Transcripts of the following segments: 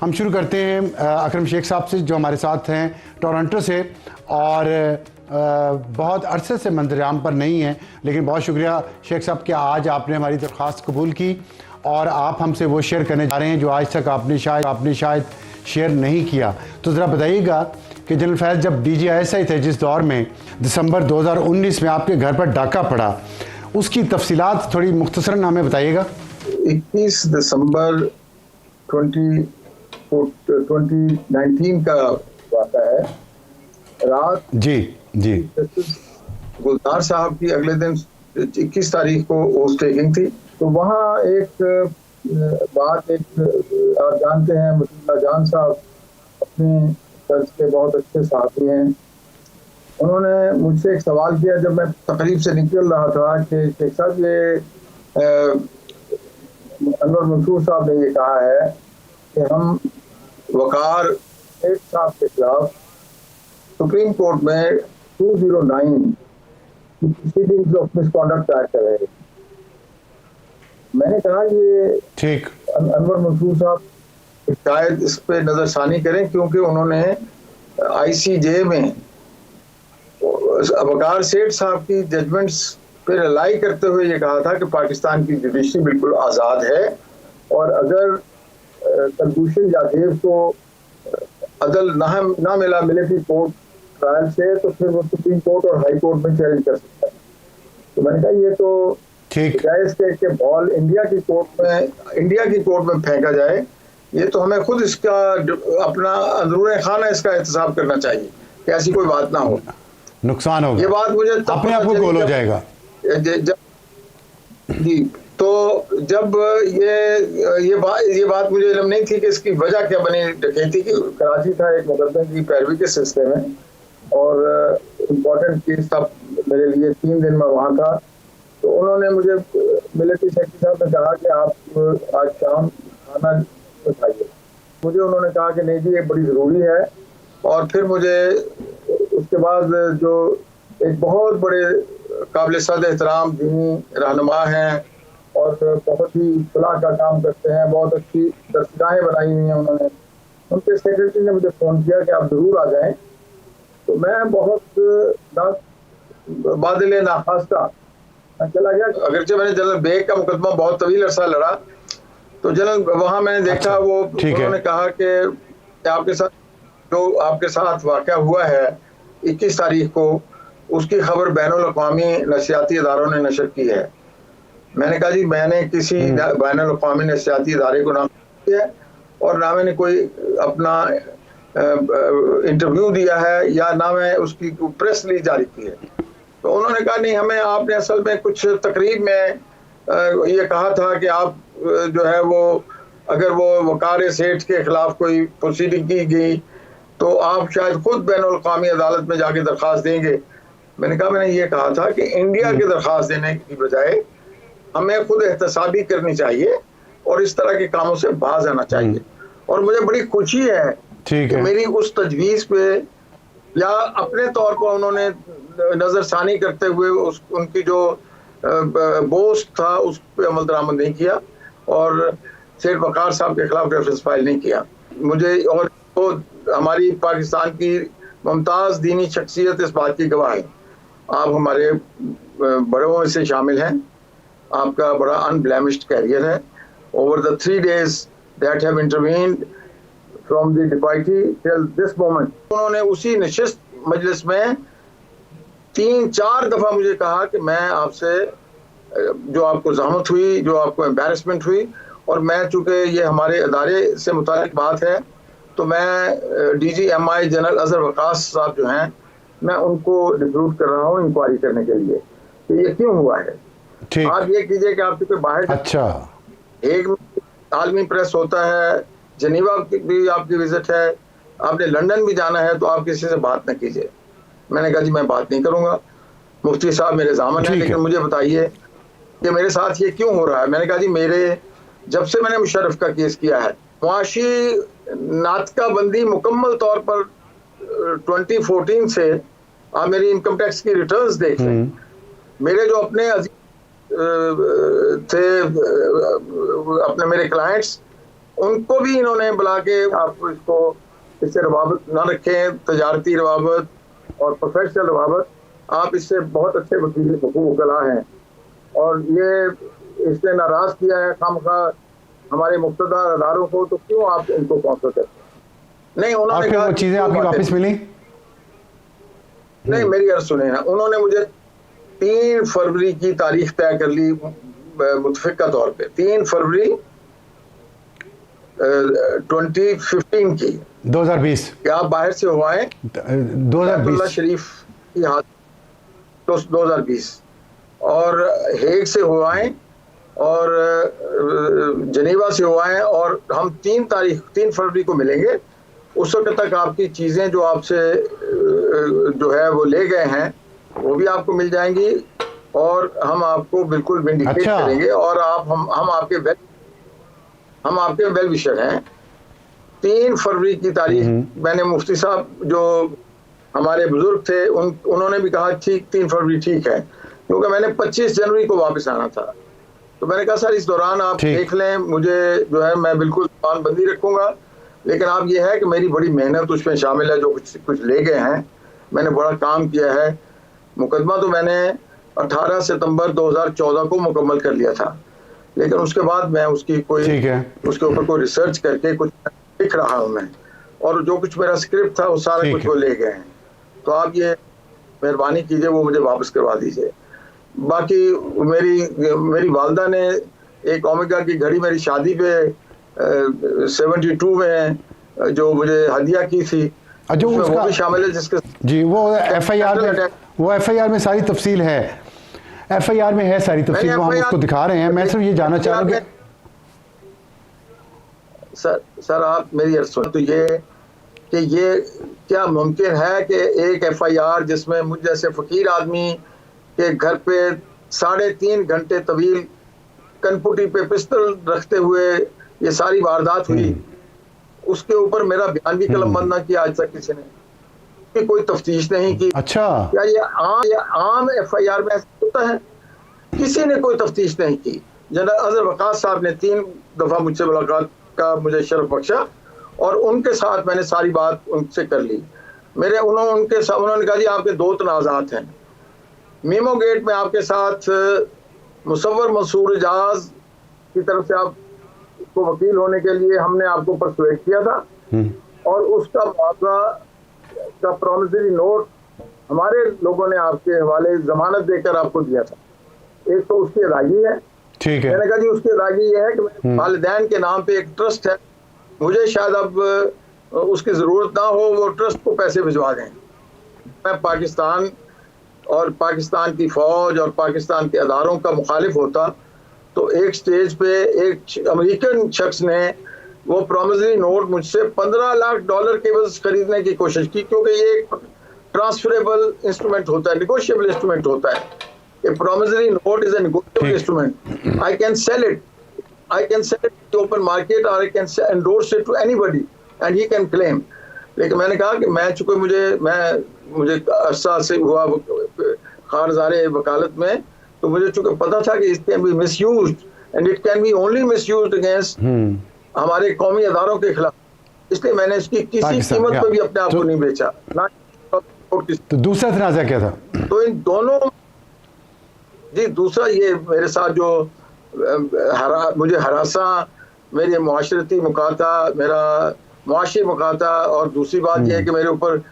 हम शुरू करते हैं अकरम शेख साहब से, जो हमारे साथ हैं टोरंटो से और बहुत अरसे से मंजराम पर नहीं है, लेकिन बहुत शुक्रिया शेख साहब कि आज आपने हमारी दरख्वास्त कबूल की और आप हमसे वो शेयर करने जा रहे हैं जो आज तक आपने शायद शेयर नहीं किया। तो ज़रा बताइएगा कि जनरल फैज़ जब DGISI थे, जिस दौर में दिसंबर 2019 में आपके घर पर डाका पड़ा, उसकी तफसीलात थोड़ी मुख्तसरन हमें बताइएगा। 21 दिसंबर 2019 का वाक़ा है। रात जी गुलजार साहब की अगले दिन 21 तारीख को ओथ टेकिंग थी। तो वहाँ एक बात आप जानते हैं, मुल्ला जान साहब अपने चर्च के बहुत अच्छे साथी हैं। उन्होंने मुझसे एक सवाल किया जब मैं तकरीब से निकल रहा था कि शेख साहब, ये अनवर मंसूर साहब ने ये कहा है कि हम वकार शेख साहब के खिलाफ सुप्रीम कोर्ट में 209 प्रोसीडिंग्स ऑफ मिसकॉन्डक्ट दायर कर रहे हैं। मैंने कहा ये ठीक, अनवर मंसूर साहब शायद इस पे नजरसानी करें, क्योंकि उन्होंने ICJ में वकार सेठ साहब की जजमेंट्स पे रिलाई करते हुए ये कहा था कि पाकिस्तान की जुडिशरी बिल्कुल आज़ाद है और अगर कुलभूषण जाधव को अदल ना मिले थी कोर्ट ट्रायल से, तो फिर वो सुप्रीम कोर्ट और हाई कोर्ट में चैलेंज कर सकता है। तो मैंने कहा ये तो जायज़ के बॉल इंडिया की कोर्ट में फेंका जाए, ये तो हमें खुद इसका अपना अंदरूनी खाना इसका एहतसाब करना चाहिए कि ऐसी कोई बात ना हो, नुकसान होगा। ये बात मुझे अपने आप को गोल हो जाएगा। जी, तो जब ये बात मुझे इल्म नहीं थी कि इसकी वजह क्या बनी डकैती की। कराची था एक मुकदमे की पैरवी के सिलसिले में और इम्पोर्टेंट केस था मेरे लिए। 3 दिन में वहाँ था। तो उन्होंने मुझे मिलिट्री सेक्रेटरी साहब ने कहा कि आप आज शाम खाना खाइए। मुझे उन्होंने कहा कि नहीं जी, ये बड़ी ज़रूरी है। और फिर मुझे उसके बाद जो एक बहुत बड़े काबिल सद एहतराम दीनी रहनुमा हैं और बहुत ही फलाह का काम करते हैं, बहुत अच्छी दरगाहें बनाई हुई हैं उन्होंने, उनके सेक्रेटरी ने मुझे फ़ोन किया कि आप ज़रूर आ जाएं। तो मैं बहुत बादल नाखास्ता चला गया। अगरचे मैंने जनरल बेग का मुकदमा बहुत तवील अरसा लड़ा, तो जनरल वहाँ मैंने देखा वो उन्होंने कहा कि आपके साथ वाक़या हुआ है 21 तारीख को, उसकी खबर बैनुल अक़वामी नफसियाती इदारों ने नशर की है। मैंने कहा जी, मैंने किसी बैनुल अक़वामी नफसियाती इदारे को ना किया और ना मैंने कोई अपना इंटरव्यू दिया है या ना मैं उसकी प्रेस रिलीज जारी की है। तो उन्होंने कहा नहीं, हमें आपने असल में कुछ तकरीब में ये कहा था कि आप जो है वो अगर वो वकार सेठ के खिलाफ कोई प्रोसीडिंग की गई तो आप शायद खुद बैनुल अक़वामी अदालत में जाके दरख्वास्त देंगे। मैंने कहा मैंने ये कहा था कि इंडिया की दरख्वास्त देने की बजाय हमें खुद एहतसाबी करनी चाहिए और इस तरह के कामों से बाज आना चाहिए। और मुझे बड़ी खुशी है कि मेरी उस तजवीज़ पे या अपने तौर पर उन्होंने नज़रसानी करते हुए उनकी जो बोस्ट था उस पर अमल दरामद नहीं किया और सेठ वकार साहब के खिलाफ रेफरेंस फाइल नहीं किया। मुझे और तो हमारी पाकिस्तान की मुमताज़ दीनी शख्सियत इस बात की गवाह है। आप हमारे बड़ों में से शामिल हैं, आपका बड़ा अनब्लेमिश्ड कैरियर है। Over the 3 days that have intervened from the डिपाइटी till this moment, उन्होंने उसी नशिस्त मजलिस में 3-4 दफ़ा मुझे कहा कि मैं आपसे जो आपको ज़हमत हुई, जो आपको एम्बैरसमेंट हुई, और मैं चूँकि ये हमारे अदारे से मुतालिक बात है तो मैं DGMI जनरल अजहर वकास साहब जो हैं, मैं उनको रिक्रूट कर रहा हूँ इंक्वायरी करने के लिए कि ये क्यों हुआ है। आप ये कीजिए कि आप चूँकि बाहर एक आलमी प्रेस होता है, जनीवा भी आपकी विजिट है, आपने लंदन भी जाना है, तो आप किसी से बात न कीजिए। मैंने कहा जी मैं बात नहीं करूँगा, मुफ्ती साहब मेरे ज़ामन है, लेकिन मुझे बताइए कि मेरे साथ ये क्यों हो रहा है। मैंने कहा जी जब से मैंने मुशर्रफ का केस किया है, मुआशी नातका बंदी मुकम्मल तौर पर 2014 से आप मेरी इनकम टैक्स की रिटर्न्स देख लें, मेरे जो अपने थे अपने मेरे क्लाइंट्स उनको भी इन्होंने बुला के आप इससे रवाबत ना रखें, तजारती रवाबत और प्रोफेशनल रवाबत, आप इससे बहुत अच्छे वकीला हैं, और ये इसने नाराज किया है खामखा हमारे मुख्तदार अदारों को, तो क्यों आप इनको काउंसिल करते हैं? नहीं, उन्होंने कहा वो चीजें आपकी वापस मिली नहीं, मेरी अर्ज सुने ना, उन्होंने मुझे 3 फरवरी की तारीख तय कर ली मुतफिका तौर पे, 3 फरवरी 2015 की 2020 कि आप बाहर से हो आए 2020 शरीफ की हाथ, तो 2020, और हेग से हो आए और जनीवा से हो आए, और हम 3 फरवरी को मिलेंगे। उस वक्त तक आपकी चीज़ें जो आपसे जो है वो ले गए हैं वो भी आपको मिल जाएंगी, और हम आपको बिल्कुल विंडिकेट करेंगे, और हम आपके वेल विशर हैं। 3 फरवरी की तारीख मैंने मुफ्ती साहब जो हमारे बुजुर्ग थे उन्होंने भी कहा ठीक 3 फरवरी ठीक है, क्योंकि मैंने 25 जनवरी को वापस आना था। तो मैंने कहा सर इस दौरान आप देख लें, मुझे जो है मैं बिल्कुल जबानबंदी रखूंगा, लेकिन आप ये है कि मेरी बड़ी मेहनत उसमें शामिल है, जो कुछ ले गए हैं, मैंने बड़ा काम किया है। मुकदमा तो मैंने 18 सितंबर 2014 को मुकम्मल कर लिया था, लेकिन उसके बाद मैं उसके ऊपर कोई रिसर्च करके कुछ लिख रहा हूँ मैं, और जो कुछ मेरा स्क्रिप्ट था वो सारा कुछ वो ले गए हैं। तो आप ये मेहरबानी कीजिए वो मुझे वापस करवा दीजिए। बाकी मेरी वालदा ने एक ओमेगा की घड़ी मेरी शादी पे 72 में जो मुझे हदिया की थी, जो वो भी शामिल है, जिसके जी वो एफआईआर में सारी तफसील है, एफआईआर में है सारी तफसील, वो हम उसको दिखा रहे हैं। मैं सिर्फ ये जानना चाह रहा हूँ सर आप मेरी अर्ज सुन, तो ये क्या मुमकिन है कि एक एफआईआर जिसमें मुझ जैसे फकीर आदमी के घर पे 3.5 घंटे तवील कनपुटी पे पिस्तल रखते हुए ये सारी वारदात हुई, उसके ऊपर मेरा बयान भी कलमबंद ना किया आज तक किसी ने, कोई तफ्तीश नहीं की। अच्छा, क्या ये आम एफआईआर में ऐसा होता है? किसी ने कोई तफ्तीश नहीं की। जनरल अजहर वकास साहब ने 3 दफा मुझसे मुलाकात का मुझे शर्फ बख्शा, और उनके साथ मैंने सारी बात उनसे कर ली। उन्होंने कहा जी आपके 2 तनाज़ात हैं, मीमो गेट में आपके साथ मुसव्वर मंसूर एजाज की तरफ से आपको वकील होने के लिए हमने आपको परसुएड किया था, और उसका मुआवजा का प्रॉमिसरी नोट हमारे लोगों ने आपके हवाले जमानत देकर आपको दिया था। एक तो उसकी अदायगी है, ठीक है। मैंने कहा जी उसकी अदायगी ये है कि मेरे वालिदैन के नाम पे एक ट्रस्ट है, मुझे शायद अब उसकी ज़रूरत ना हो, वो ट्रस्ट को पैसे भिजवा दें। मैं पाकिस्तान और पाकिस्तान की फ़ौज और पाकिस्तान के अदारों का मुखालिफ होता तो एक स्टेज पे एक अमेरिकन शख्स ने वो प्रॉमिसरी नोट मुझसे $15 लाख के वजह खरीदने की कोशिश की, क्योंकि ये एक ट्रांसफरेबल इंस्ट्रूमेंट होता है, निगोशिएबल इंस्ट्रूमेंट होता है। A promissory note is a negotiable instrument. I can sell it. I can sell it to the open market, or I can endorse it to anybody, and he can claim. लेकिन मैंने कहा कि मैं चूँकि मुझे अरसा से हुआ खारजारे वकालत में, तो मुझे चूँकि पता था कि it can be misused, and it can be only misused against हमारे कौमी अदारों के खिलाफ, इसलिए मैंने इसकी किसी कीमत पर भी अपने आप को नहीं बेचा ना। तो दूसरा तनाज़ा क्या था? तो इन दोनों जी, दूसरा ये मेरे साथ जो मुझे हरासा, मेरे मुआशरती मुकाता, मेरा मुआशी मुकाता, और दूसरी बात यह है कि मेरे ऊपर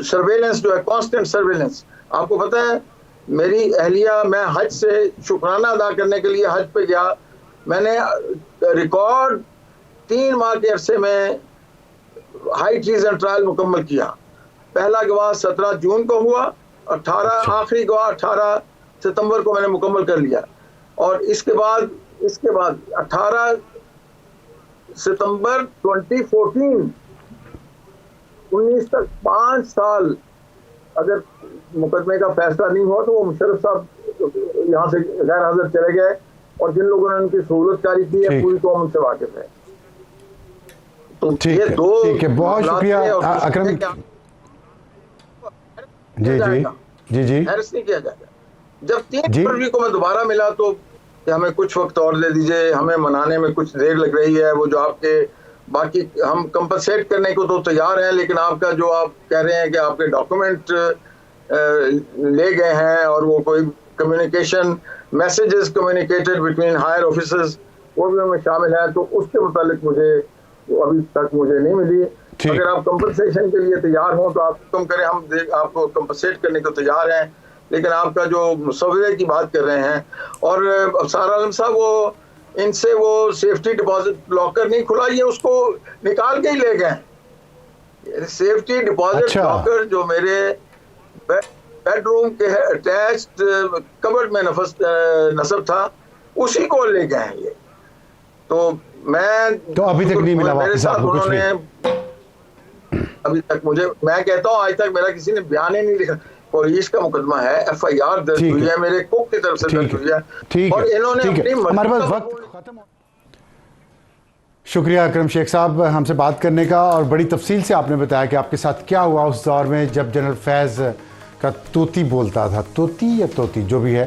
सर्वेलेंस जो है, कांस्टेंट सर्वेलेंस। आपको पता है मेरी अहलिया, मैं हज से शुक्राना अदा करने के लिए हज पे गया, मैंने रिकॉर्ड 3 माह के अरसे में हाई ट्रीजन ट्रायल मुकम्मल किया। पहला गवाह 17 जून को हुआ, 18 आखिरी गवाह 18 सितंबर को मैंने मुकम्मल कर लिया, और इसके बाद 18 सितंबर 2014 19 तक 5 साल अगर मुकदमे का फैसला नहीं हुआ, तो वो मुशर्रफ साहब यहाँ से गैर हाजिर चले गए, और जिन लोगों ने उनकी सहूलतकारी की है पूरी कौम उनसे वाकिफ है। तो ये दो, ठीक है, बहुत शुक्रिया अकरम जी। हैरस नहीं किया जाएगा। जब 3 फरवरी को मैं दोबारा मिला तो कि हमें कुछ वक्त और दे दीजिए, हमें मनाने में कुछ देर लग रही है, वो जो आपके बाकी हम कंपनसेट करने को तो तैयार हैं, लेकिन आपका जो आप कह रहे हैं कि आपके डॉक्यूमेंट ले गए हैं और वो कोई communication messages communicated between higher officers वो भी हमें शामिल है, तो उसके मुतालिक मुझे अभी तक मुझे नहीं मिली। अगर आप कंपनसेशन के लिए तैयार हो तो आप हुक्म करें, हम आपको कंपनसेट करने को तैयार हैं। लेकिन आपका जो मुसव्वरे की बात कर रहे हैं, और अफसर आलम साहब वो इनसे वो सेफ्टी डिपॉजिट लॉकर नहीं खुला, ये उसको निकाल के ही ले गए। सेफ्टी डिपॉजिट लॉकर जो मेरे बेडरूम के अटैच्ड कबर्ड में नस्ब था, उसी को ले गए हैं ये। तो मैं तो अभी तक नहीं मिला मेरे वापस साथ आपको कुछ उन्होंने नहीं? अभी तक मुझे, मैं कहता हूँ आज तक मेरा किसी ने बयान ही नहीं लिखा। पुलिस का मुकदमा है, FIR दर्ज हुई है, मेरे कुक की तरफ से दर्ज हुई है, और इन्होंने अपनी हमारे पास वक्त खत्म। शुक्रिया अकरम शेख साहब हमसे बात करने का, और बड़ी तफसील से आपने बताया कि आपके साथ क्या हुआ उस दौर में जब जनरल फैज़ का तोती बोलता था, तोती या तोती जो भी है,